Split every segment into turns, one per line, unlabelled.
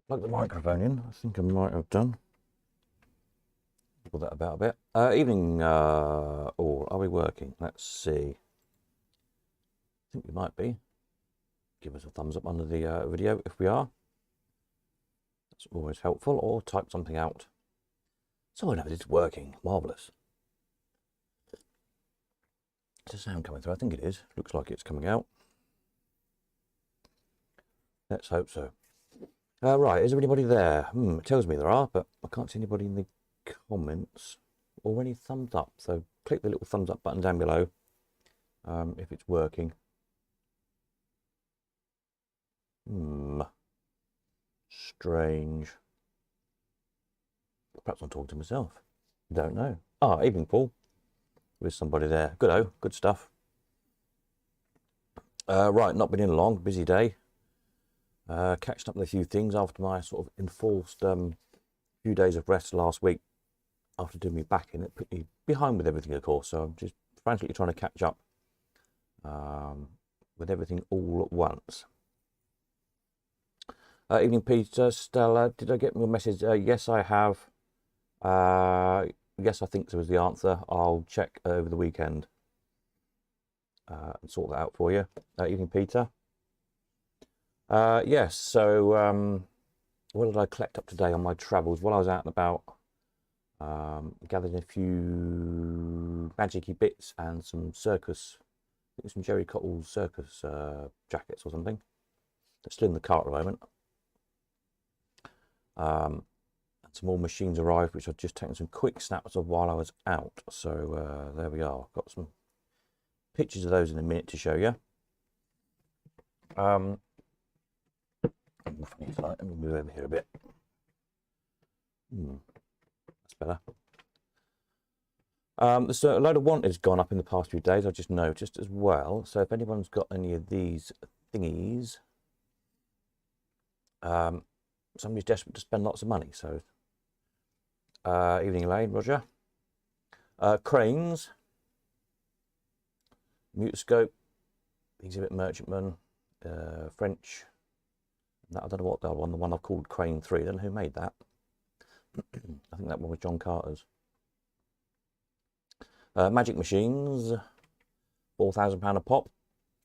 Plug the microphone in. I think I might have done. Pull that about a bit. Evening, all. Are we working? Let's see. I think we might be. Give us a thumbs up under the video if we are. That's always helpful. Or type something out. So I know it's working. Marvellous. Is the sound coming through? I think it is. Looks like it's coming out. Let's hope so. Right, is there anybody there? It tells me there are, but I can't see anybody in the comments or any thumbs up. So click the little thumbs up button down below if it's working. Strange. Perhaps I'm talking to myself. Don't know. Ah, evening, Paul. There's somebody there. Good-o, good stuff. Right, not been in long. Busy day. Catching up with a few things after my sort of enforced few days of rest last week after doing me back in. It put me behind with everything, of course, so I'm just frantically trying to catch up with everything all at once. Evening, Peter. Stella, did I get your message? Yes, I have. Yes, I think so was the answer. I'll check over the weekend and sort that out for you. Evening, Peter. Yes, so what did I collect up today on my travels? While I was out and about, gathered a few magic-y bits and some circus, I think some Jerry Cottle's circus jackets or something. They're still in the cart at the moment. And some more machines arrived, which I've just taken some quick snaps of while I was out. So there we are. Got some pictures of those in a minute to show you. Funny tonight. Let me move over here a bit. That's better. There's a load of wanted's gone up in the past few days. I just noticed as well. So if anyone's got any of these thingies, somebody's desperate to spend lots of money. So evening, Elaine, Roger. Cranes, Mutoscope, Exhibit Merchantman, French. I don't know what that one, the one I've called Crane 3. I don't know who made that. I think that one was John Carter's. Magic machines, £4,000 a pop.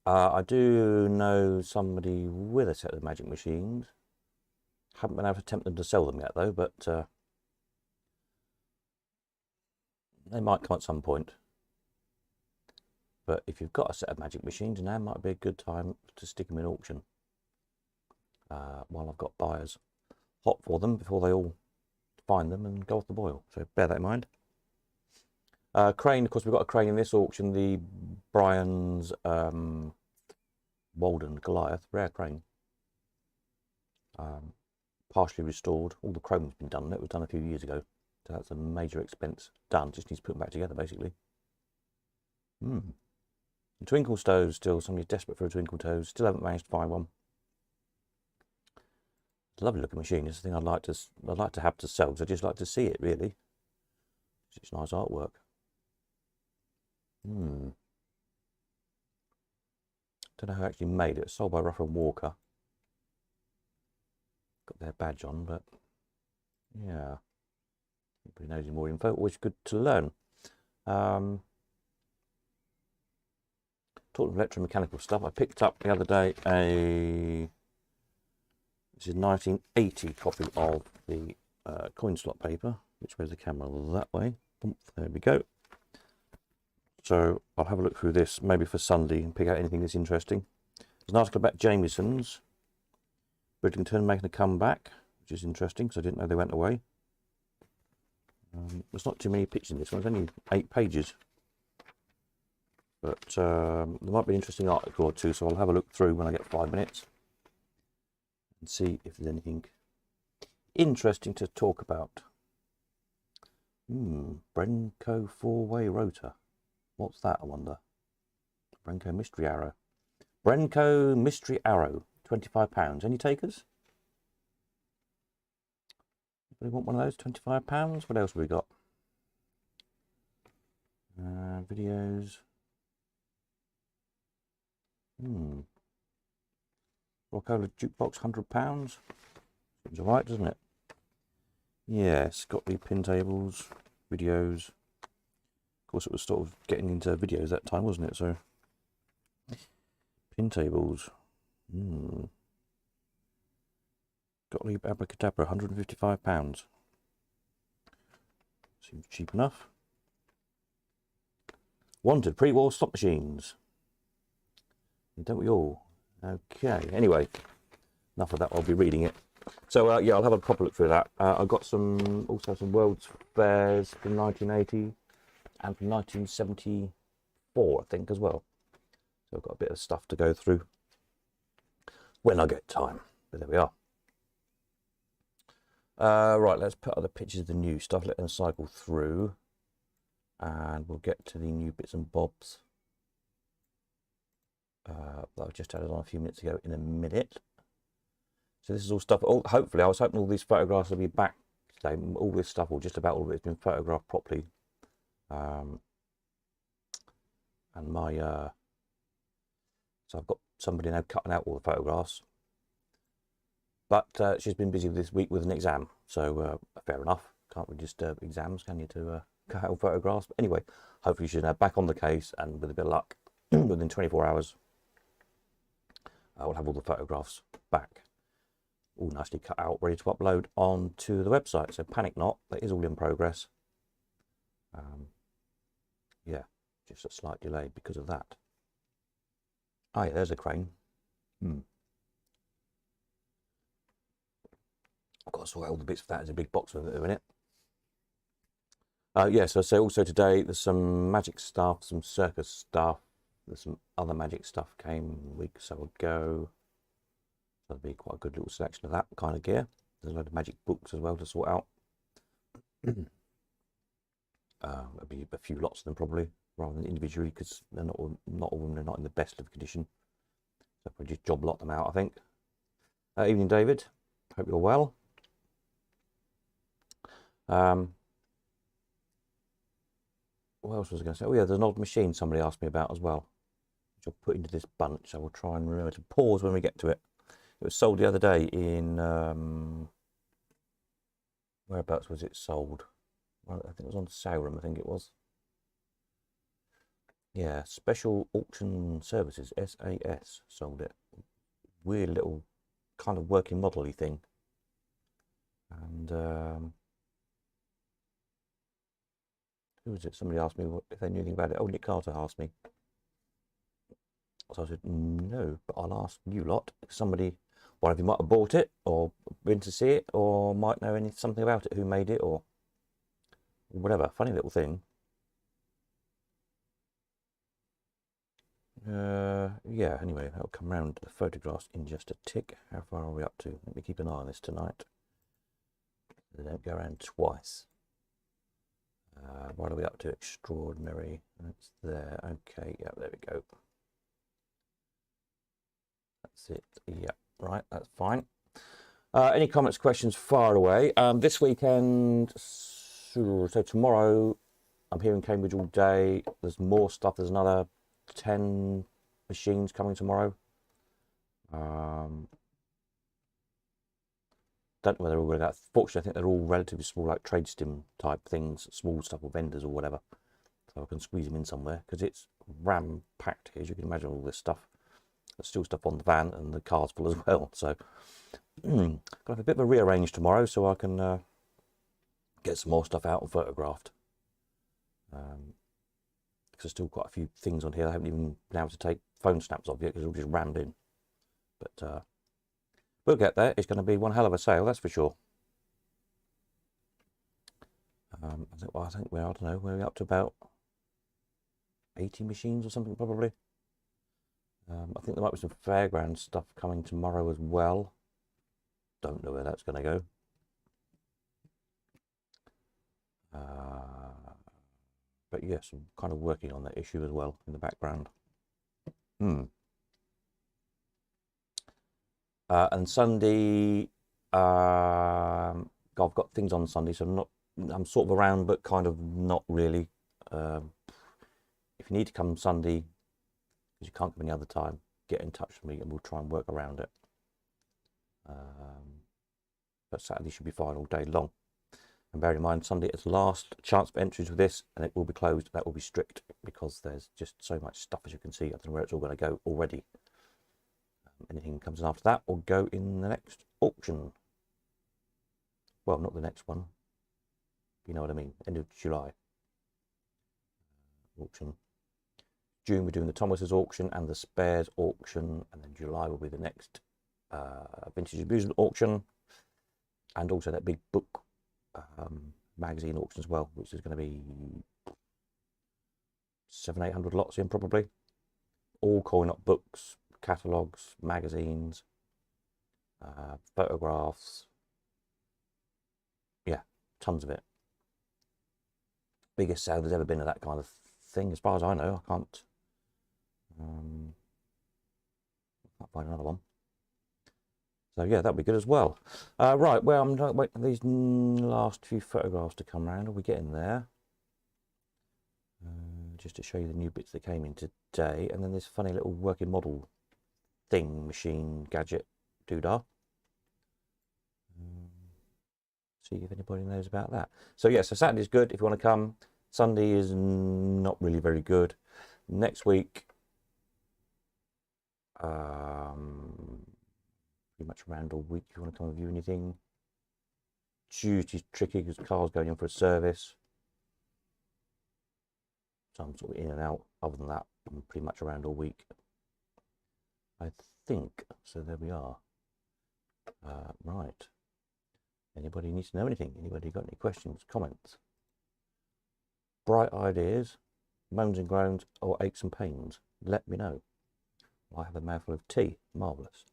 I do know somebody with a set of magic machines. Haven't been able to tempt them to sell them yet though, but they might come at some point. But if you've got a set of magic machines, now might be a good time to stick them in auction. While I've got buyers hot for them before they all find them and go off the boil. So bear that in mind. Crane, of course, we've got a crane in this auction, the Brian's Walden Goliath, rare crane. Partially restored. All the chrome's been done on it. It was done a few years ago. So that's a major expense done. Just needs to put them back together, basically. The twinkle stove still. Somebody's desperate for a twinkle stove. Still haven't managed to find one. It's a lovely looking machine. It's the thing I'd like to have to sell because I just like to see it really. It's nice artwork. Don't know who actually made it. It's sold by Ruff and Walker. Got their badge on, but yeah. Anybody knows any more info? Always good to learn. Talking of electromechanical stuff, I picked up the other day this is 1980 copy of the coin slot paper. Which way's the camera? That way. There we go. So I'll have a look through this maybe for Sunday and pick out anything that's interesting. There's an article about Jamieson's Bridlington making a comeback, which is interesting because I didn't know they went away. There's not too many pictures in this one. It's only 8 pages. But there might be an interesting article or two, so I'll have a look through when I get 5 minutes and see if there's anything interesting to talk about. Brenco 4-way rotor. What's that, I wonder? Brenco Mystery Arrow. Brenco Mystery Arrow, £25. Any takers? Anybody want one of those? £25. What else have we got? Videos. Rockola jukebox, £100. Seems alright, doesn't it? Yeah, it's got the pin tables, videos. Of course, it was sort of getting into videos that time, wasn't it? So, pin tables. Gottlieb Abracadabra, £155. Seems cheap enough. Wanted pre-war slot machines. Don't we all? Okay, anyway, enough of that, I'll be reading it. So yeah, I'll have a proper look through that. I've got also some World's Fairs from 1980 and from 1974, I think, as well. So I've got a bit of stuff to go through when I get time. But there we are. Right, let's put other pictures of the new stuff, let them cycle through, and we'll get to the new bits and bobs that I've just added on a few minutes ago in a minute. So this is all stuff, hopefully, I was hoping all these photographs will be back today. All this stuff, or just about all of it, has been photographed properly. And my, so I've got somebody now cutting out all the photographs. But she's been busy this week with an exam, so fair enough. Can't really disturb exams, can you, to cut out photographs? But anyway, hopefully she's now back on the case, and with a bit of luck, within 24 hours, I will have all the photographs back, all nicely cut out, ready to upload onto the website. So panic not, that is all in progress. Yeah, just a slight delay because of that. Oh yeah, there's a crane. I've got to sort out all the bits for that. There's a big box with it in it. Yeah, so also today there's some magic stuff, some circus stuff. There's some other magic stuff came a week or so ago. So there'll be quite a good little selection of that kind of gear. There's a load of magic books as well to sort out. There'll be a few lots of them probably, rather than individually, because they're not all of them, they're not in the best of condition. So I'll just job lot them out, I think. Evening, David. Hope you're well. What else was I going to say? Oh yeah, there's an old machine somebody asked me about as well, which I'll put into this bunch. I will try and remember to pause when we get to it. It was sold the other day in whereabouts was it sold? Well, I think it was on Saurum, I think it was. Yeah, Special Auction Services, SAS, sold it. Weird little kind of working model-y thing. And who was it? Somebody asked me if they knew anything about it. Oh, Nick Carter asked me. So I said, no, but I'll ask you lot. If somebody, one of you might have bought it, or been to see it, or might know something about it, who made it, or whatever. Funny little thing. Yeah, anyway, I'll come round to the photographs in just a tick. How far are we up to? Let me keep an eye on this tonight. They don't go around twice. What are we up to? Extraordinary. That's there. Okay, yeah, there we go. That's it. Yeah, right, that's fine. Any comments, questions, far away. This weekend, so tomorrow, I'm here in Cambridge all day. There's more stuff. There's another 10 machines coming tomorrow. Don't know whether they're all that. Fortunately, I think they're all relatively small, like trade stim type things, small stuff or vendors or whatever. So I can squeeze them in somewhere because it's ram packed here, as you can imagine, all this stuff. There's still stuff on the van and the car's full as well. So got to have a bit of a rearrange tomorrow so I can get some more stuff out and photographed. Because there's still quite a few things on here I haven't even been able to take phone snaps of yet because it's all just rammed in. But we'll get there. It's going to be one hell of a sale, that's for sure. I think we're, I don't know, we're up to about 80 machines or something probably. I think there might be some fairground stuff coming tomorrow as well. Don't know where that's going to go. But yes, I'm kind of working on that issue as well in the background. And Sunday, I've got things on Sunday, so I'm sort of around, but kind of not really. If you need to come Sunday, because you can't come any other time, get in touch with me and we'll try and work around it. but Saturday should be fine all day long. And bear in mind, Sunday is the last chance for entries with this, and it will be closed. That will be strict because there's just so much stuff, as you can see. I don't know where it's all going to go already. Anything comes in after that will go in the next auction. Well, not the next one. You know what I mean. End of July auction. June we're doing the Thomas's auction and the Spares auction, and then July will be the next vintage amusement auction, and also that big book magazine auction as well, which is going to be 700-800 lots in probably, all coin up books, catalogues, magazines, photographs, yeah, tons of it. Biggest sale there's ever been of that kind of thing, as far as I know. I can't find another one. So yeah, that'll be good as well. Right, well, I'm waiting for these last few photographs to come around. Are we getting there? Just to show you the new bits that came in today, and then this funny little working model thing, machine, gadget, doodah. See if anybody knows about that. So yeah, so Saturday's good if you want to come. Sunday is not really very good. Next week, pretty much around all week if you want to come and view anything. Tuesday's tricky because cars going in for a service. So I'm sort of in and out. Other than that, I'm pretty much around all week, I think. So there we are. Right. Anybody needs to know anything? Anybody got any questions, comments, bright ideas, moans and groans, or aches and pains? Let me know. I have a mouthful of tea. Marvellous.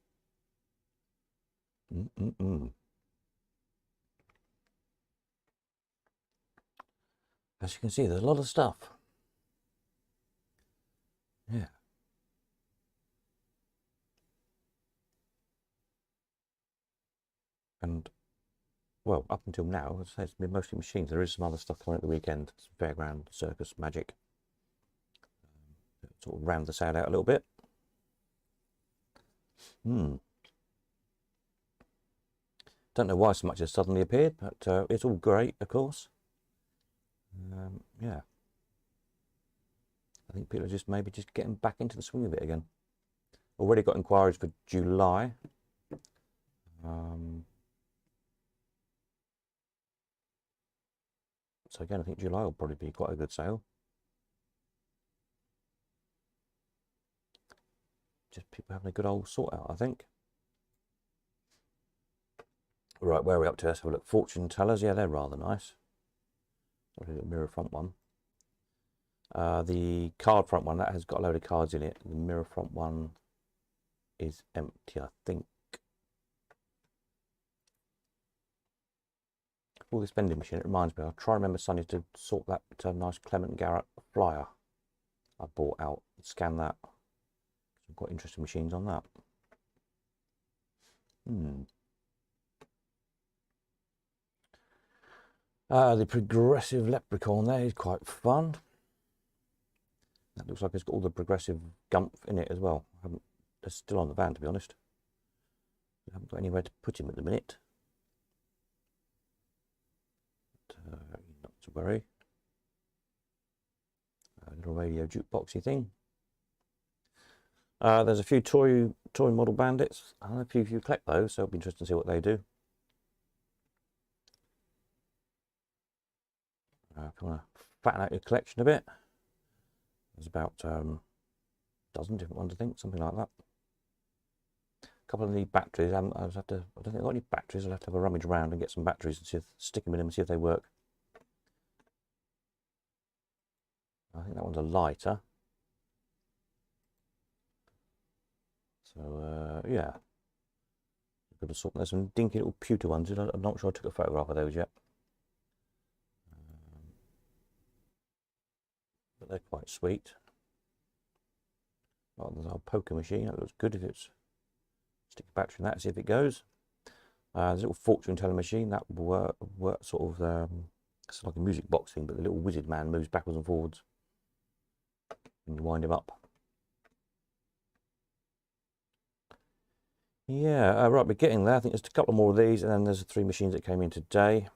As you can see, there's a lot of stuff. Yeah. And, well, up until now, as I say, it's been mostly machines. There is some other stuff coming at the weekend. Some fairground, circus, magic. Sort of round the sale out a little bit. Don't know why so much has suddenly appeared, but it's all great, of course. Yeah. I think people are just maybe just getting back into the swing of it again. Already got inquiries for July. So again, I think July will probably be quite a good sale. Just people having a good old sort out, I think. Right, where are we up to? Let's have a look. Fortune tellers, yeah, they're rather nice. The mirror front one. The card front one, that has got a load of cards in it. The mirror front one is empty, I think. All this vending machine, it reminds me, I'll try and remember Sunday to sort that nice Clement Garrett flyer I bought out, scan that. I've got interesting machines on that. The progressive leprechaun there is quite fun. That looks like it's got all the progressive gumph in it as well. They're still on the van, to be honest. I haven't got anywhere to put him at the minute. But, not to worry. A little radio jukeboxy thing. There's a few toy model bandits. I don't know if you collect those, so it'll be interesting to see what they do. If you want to fatten out your collection a bit, there's about a dozen different ones, I think, something like that. A couple of the batteries. I don't think I've got any batteries. I'll have to have a rummage around and get some batteries and stick them in them and see if they work. I think that one's a lighter. So yeah, got to sort. There's some dinky little pewter ones. I'm not sure I took a photograph of those yet. But they're quite sweet. Well, there's our poker machine. That looks good if it's stick a battery in that, see if it goes. There's a little fortune teller machine that work sort of. It's like a music box thing, but the little wizard man moves backwards and forwards, and you wind him up. Yeah, right, we're getting there. I think there's a couple more of these, and then there's 3 machines that came in today.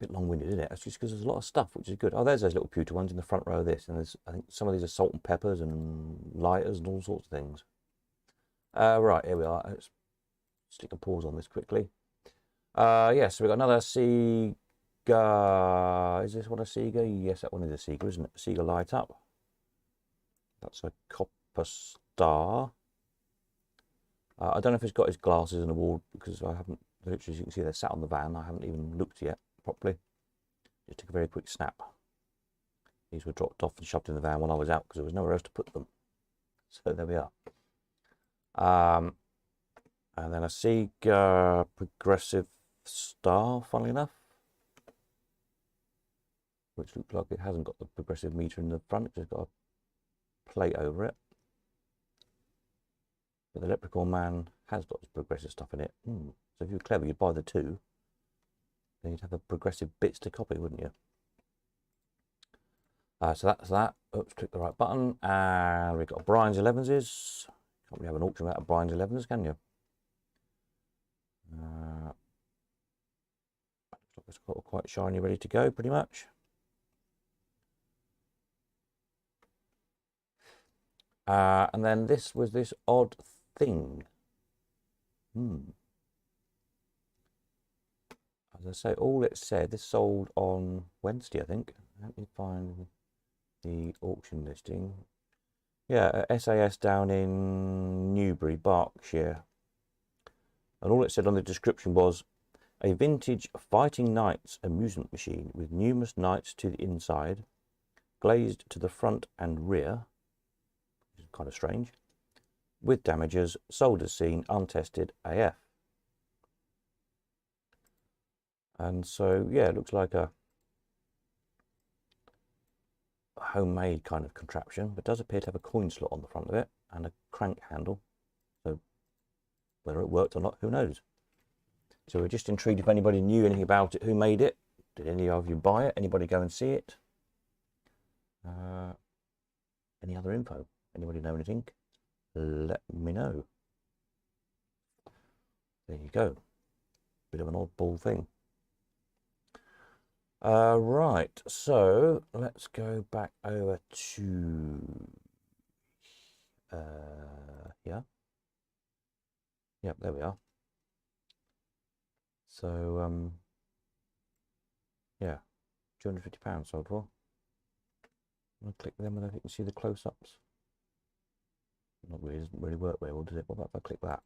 Bit long-winded, isn't it? That's just because there's a lot of stuff, which is good. Oh, there's those little pewter ones in the front row of this, and there's, I think some of these are salt and peppers and lighters and all sorts of things. Right, here we are. Let's stick a pause on this quickly. Yeah, so we've got another Sega. Is this one a Sega? Yes, that one is a Sega, isn't it? Sega light up. That's a Copper Star. I don't know if it's got his glasses and award, because I haven't, literally, as you can see, they're sat on the van. I haven't even looked yet properly. Just took a very quick snap. These were dropped off and shoved in the van when I was out because there was nowhere else to put them. So there we are. And then a Sega Progressive Star, funnily enough, which looks like it hasn't got the progressive meter in the front. It's just got a plate over it. But the Leprechaun Man has got his progressive stuff in it. So if you're clever, you'd buy the 2. Then you'd have a progressive bits to copy, wouldn't you? So that's that. Oops, click the right button. And we've got Brian's 11s. Can't really have an auction without a Brian's 11s, can you? Looks like it's got quite shiny, ready to go, pretty much. And then this was this odd thing. As I say, all it said, this sold on Wednesday, I think. Let me find the auction listing. Yeah, SAS down in Newbury, Berkshire. And all it said on the description was a vintage Fighting Knights amusement machine with numerous knights to the inside, glazed to the front and rear, which is kind of strange, with damages, sold as seen, untested AF. And so, yeah, it looks like a homemade kind of contraption, but does appear to have a coin slot on the front of it and a crank handle. So whether it worked or not, who knows? So we're just intrigued if anybody knew anything about it, who made it. Did any of you buy it? Anybody go and see it? Any other info? Anybody know anything? Let me know. There you go. Bit of an oddball thing. Right, so let's go back over to yeah. Yep, there we are. So yeah, £250 sold for. I'm gonna click them and I can see the close-ups. Not really, doesn't really work very well, does it? What about if I click that?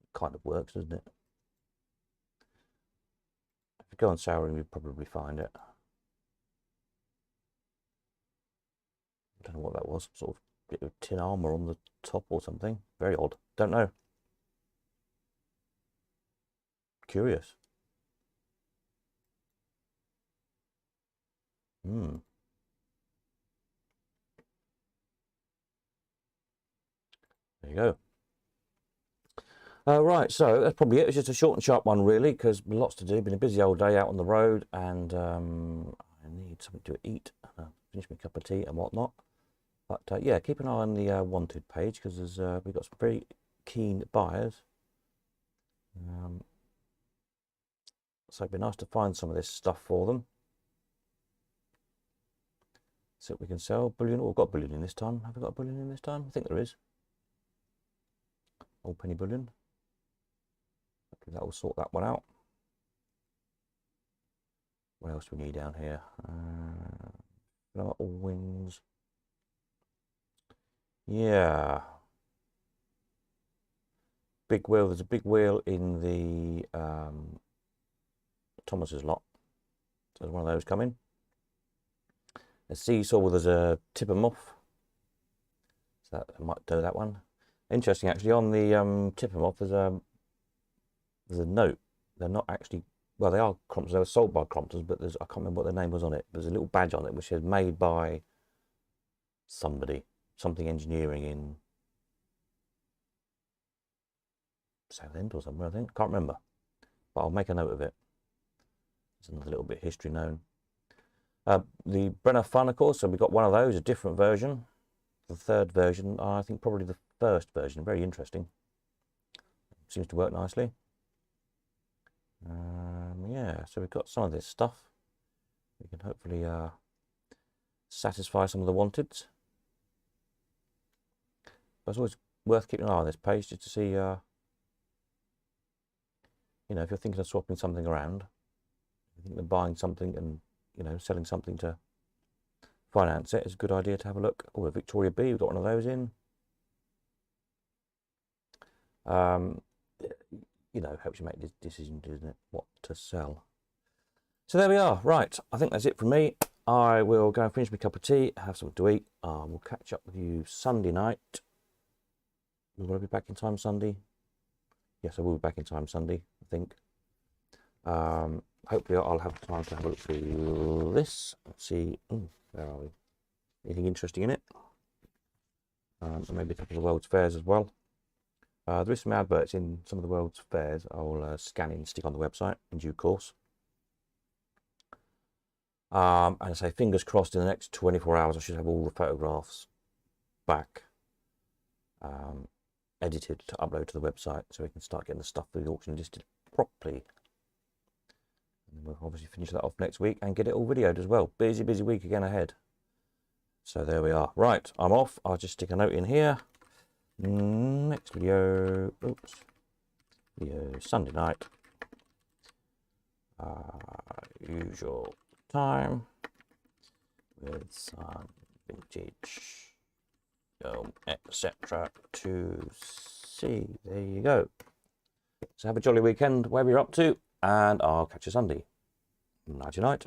It kind of works, doesn't it? If you go on Souring, you'd probably find it. I don't know what that was, sort of bit of tin armor on the top or something. Very odd. Don't know. Curious. There you go. Right, so that's probably it. It's just a short and sharp one, really, because lots to do. Been a busy old day out on the road, and I need something to eat. Finish my cup of tea and whatnot. But yeah, keep an eye on the wanted page, because there's we've got some very keen buyers. So it'd be nice to find some of this stuff for them. So we can sell bullion. Oh, we've got bullion in this time. Have we got a bullion in this time? I think there is. Old penny bullion. That will sort that one out. What else do we need down here? All wings. Yeah. Big wheel. There's a big wheel in the Thomas's lot. So there's one of those coming. A seesaw where there's a tip 'em off. So that I might do that one. Interesting, actually, on the tip 'em off, there's a note. They're not actually, well, they are Cromptons. They were sold by Cromptons, but there's, I can't remember what their name was on it. There's a little badge on it which says made by somebody, something engineering in Southend or somewhere, I think. Can't remember, but I'll make a note of it. There's another little bit of history known. The Brenner Fun, of course, so we've got one of those, a different version. the third version. I think probably the first version. Very interesting. Seems to work nicely. Yeah, so we've got some of this stuff. We can hopefully satisfy some of the wanteds. But it's always worth keeping an eye on this page just to see, you know, if you're thinking of swapping something around, if you're thinking of buying something and, you know, selling something to finance it, it's a good idea to have a look. Oh, a Victoria B, we've got one of those in. You know, helps you make this decision, doesn't it, what to sell. So there we are. Right, I think that's it from me. I will go and finish my cup of tea, have something to eat. We'll catch up with you Sunday night. Will I be back in time Sunday? Yes, I will be back in time Sunday, I think. Hopefully I'll have time to have a look through this. Let's see. Ooh, where are we? Anything interesting in it? And maybe a couple of the World's Fairs as well. There is some adverts in some of the World's Fairs. I'll scan in and stick on the website in due course. And I say, fingers crossed, in the next 24 hours I should have all the photographs back edited to upload to the website, so we can start getting the stuff for the auction listed properly. And we'll obviously finish that off next week and get it all videoed as well. Busy week again ahead. So there we are. Right, I'm off. I'll just stick a note in here. Next video, oops, video Sunday night, usual time, with some vintage film, etc. to see. There you go. So have a jolly weekend, wherever you're up to, and I'll catch you Sunday. Nighty night.